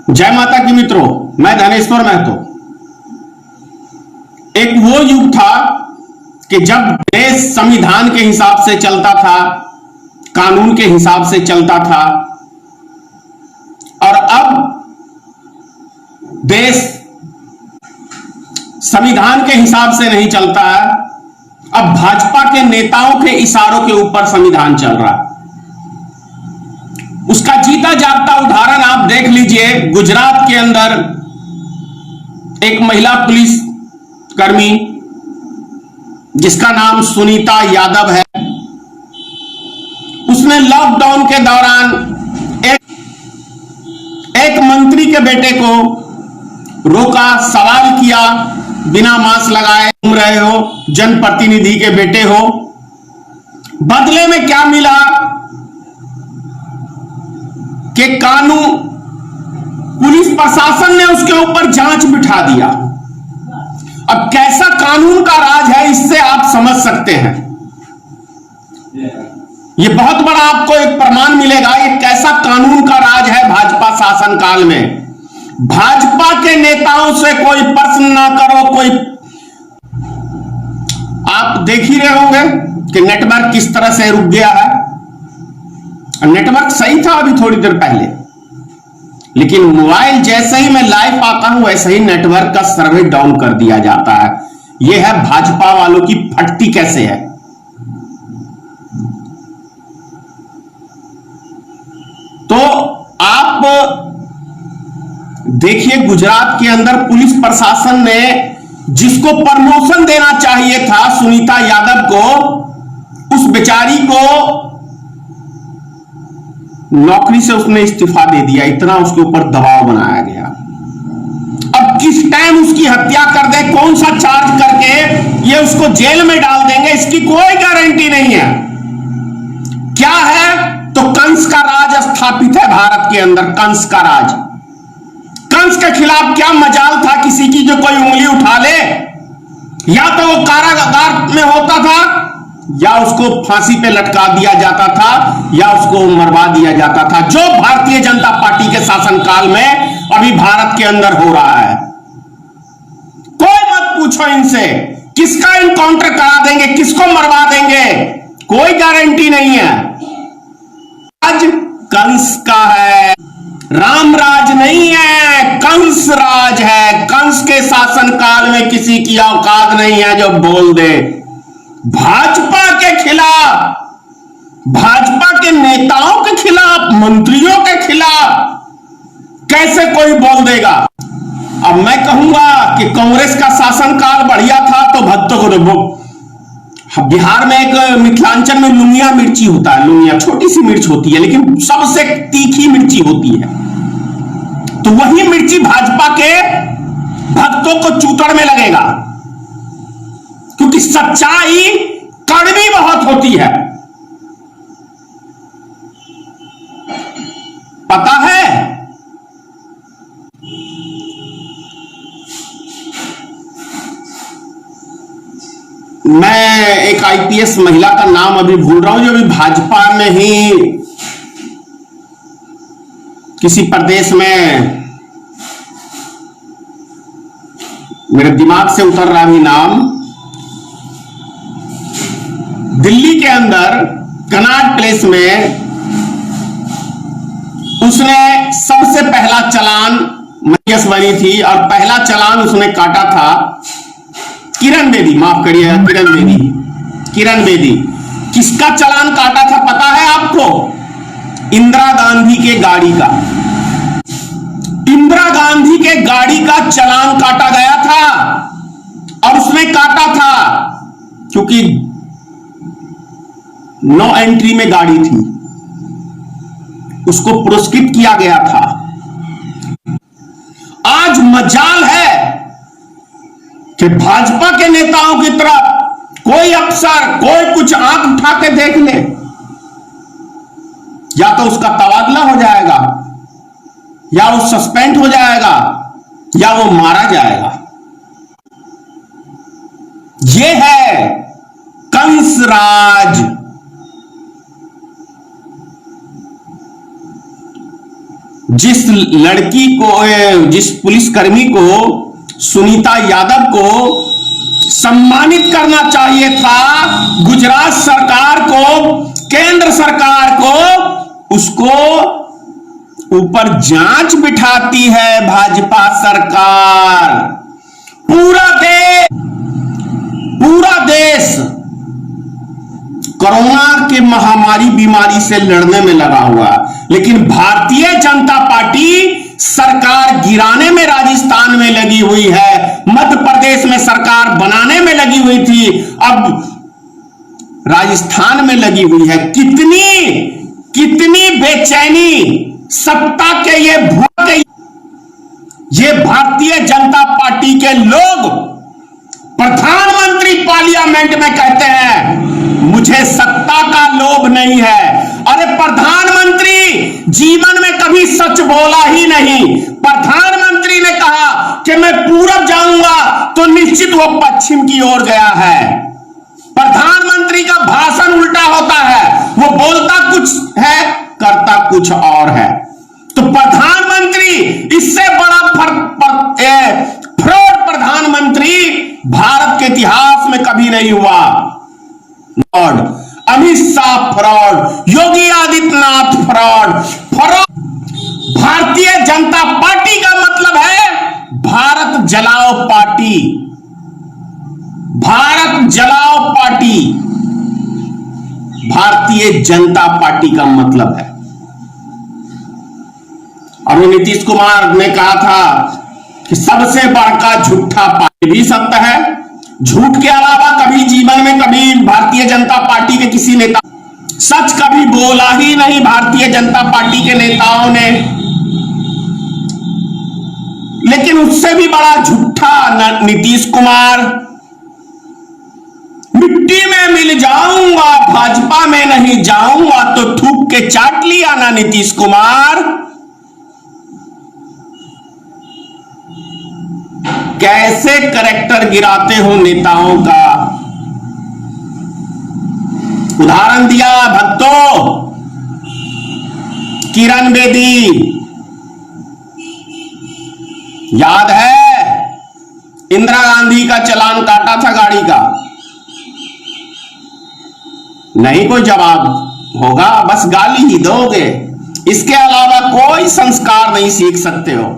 जय माता की मित्रों, मैं धनेश्वर महतो। एक वो युग था कि जब देश संविधान के हिसाब से चलता था, कानून के हिसाब से चलता था, और अब देश संविधान के हिसाब से नहीं चलता है। अब भाजपा के नेताओं के इशारों के ऊपर संविधान चल रहा है। उसका जीता जागता उदाहरण आप देख लीजिए। गुजरात के अंदर एक महिला पुलिस कर्मी जिसका नाम सुनीता यादव है, उसने लॉकडाउन के दौरान एक मंत्री के बेटे को रोका, सवाल किया, बिना मास्क लगाए घूम रहे हो, जनप्रतिनिधि के बेटे हो। बदले में क्या मिला कि कानून, पुलिस प्रशासन ने उसके ऊपर जांच बिठा दिया। अब कैसा कानून का राज है, इससे आप समझ सकते हैं। यह बहुत बड़ा आपको एक प्रमाण मिलेगा, ये कैसा कानून का राज है भाजपा शासनकाल में। भाजपा के नेताओं से कोई प्रश्न ना करो, कोई आप देख ही रहे होंगे कि नेटवर्क किस तरह से रुक गया है। नेटवर्क सही था अभी थोड़ी देर पहले, लेकिन मोबाइल जैसे ही मैं लाइव आता हूं वैसे ही नेटवर्क का सर्वर डाउन कर दिया जाता है। यह है भाजपा वालों की फटती कैसे है। तो आप देखिए, गुजरात के अंदर पुलिस प्रशासन ने जिसको प्रमोशन देना चाहिए था, सुनीता यादव को, उस बेचारी को नौकरी से उसने इस्तीफा दे दिया। इतना उसके ऊपर दबाव बनाया गया। अब किस टाइम उसकी हत्या कर दे, कौन सा चार्ज करके ये उसको जेल में डाल देंगे, इसकी कोई गारंटी नहीं है। क्या है तो कंस का राज स्थापित है भारत के अंदर। कंस का राज, कंस के खिलाफ क्या मजाल था किसी की जो कोई उंगली उठा ले। या तो वो कारागार में होता था, या उसको फांसी पे लटका दिया जाता था, या उसको मरवा दिया जाता था, जो भारतीय जनता पार्टी के शासनकाल में अभी भारत के अंदर हो रहा है। कोई मत पूछो इनसे किसका इनकाउंटर करा देंगे, किसको मरवा देंगे, कोई गारंटी नहीं है। आज कंस का है, राम राज नहीं है, कंस राज है। कंस के शासनकाल में किसी की औकात नहीं है जो बोल दे। भाजपा के खिलाफ, भाजपा के नेताओं के खिलाफ, मंत्रियों के खिलाफ कैसे कोई बोल देगा। अब मैं कहूंगा कि कांग्रेस का शासनकाल बढ़िया था तो भक्तों को, बिहार में एक मिथिलांचल में लुंगिया मिर्ची होता है, लुंगिया छोटी सी मिर्च होती है लेकिन सबसे तीखी मिर्ची होती है। तो वही मिर्ची भाजपा के भक्तों को चूतड़ में लगेगा, क्योंकि सच्चाई कड़वी बहुत होती है। पता है, मैं एक आईपीएस महिला का नाम अभी भूल रहा हूं, जो अभी भाजपा में ही किसी प्रदेश में, मेरे दिमाग से उतर रहा भी नाम, दिल्ली के अंदर कनॉट प्लेस में उसने सबसे पहला चालान मयस बनी थी, और पहला चालान उसने काटा था किरण बेदी, माफ करिए किरण बेदी। किसका चालान काटा था पता है आपको? इंदिरा गांधी के गाड़ी का। इंदिरा गांधी के गाड़ी का चालान काटा गया था, और उसने काटा था क्योंकि नो एंट्री में गाड़ी थी, उसको पुरस्कृत किया गया था। आज मजाल है कि भाजपा के नेताओं की तरफ कोई अफसर, कोई कुछ आंख उठा के देख ले, या तो उसका तबादला हो जाएगा, या वो सस्पेंड हो जाएगा, या वो मारा जाएगा। यह है कंस राज। जिस लड़की को, जिस पुलिसकर्मी को, सुनीता यादव को सम्मानित करना चाहिए था गुजरात सरकार को, केंद्र सरकार को, उसको ऊपर जांच बिठाती है भाजपा सरकार। पूरा देश कोरोना के महामारी बीमारी से लड़ने में लगा हुआ, लेकिन भारतीय जनता पार्टी सरकार गिराने में राजस्थान में लगी हुई है, मध्य प्रदेश में सरकार बनाने में लगी हुई थी, अब राजस्थान में लगी हुई है। कितनी बेचैनी सत्ता के ये भारतीय जनता पार्टी के लोग प्रधानमंत्री पार्लियामेंट में कहते हैं मुझे सत्ता का लोभ नहीं है। अरे प्रधानमंत्री जीवन में कभी सच बोला ही नहीं। प्रधानमंत्री ने कहा कि मैं पूरब जाऊंगा तो निश्चित वो पश्चिम की ओर गया है। प्रधानमंत्री का भाषण उल्टा होता है, वो बोलता कुछ है करता कुछ और है। तो प्रधानमंत्री, इससे बड़ा फ्रॉड प्रधानमंत्री भारत के इतिहास में कभी नहीं हुआ। Amit Shah fraud, Yogi Adityanath fraud. Bharatiya Janata party का मतलब है भारत जलाओ पार्टी। भारत जलाओ पार्टी भारतीय जनता पार्टी का मतलब है। अभी नीतीश कुमार ने कहा था कि सबसे बड़का झूठा पार्टी, भी सत्य है। झूठ के अलावा कभी जीवन में कभी भारतीय जनता पार्टी के किसी नेता सच कभी बोला ही नहीं भारतीय जनता पार्टी के नेताओं ने। लेकिन उससे भी बड़ा झूठा नीतीश कुमार। मिट्टी में मिल जाऊंगा, भाजपा में नहीं जाऊंगा, तो थूक के चाट लिया ना नीतीश कुमार। कैसे कैरेक्टर गिराते हो नेताओं का। उदाहरण दिया भक्तों, किरण बेदी, याद है इंदिरा गांधी का चालान काटा था गाड़ी का, नहीं कोई जवाब होगा, बस गाली ही दोगे। इसके अलावा कोई संस्कार नहीं सीख सकते हो।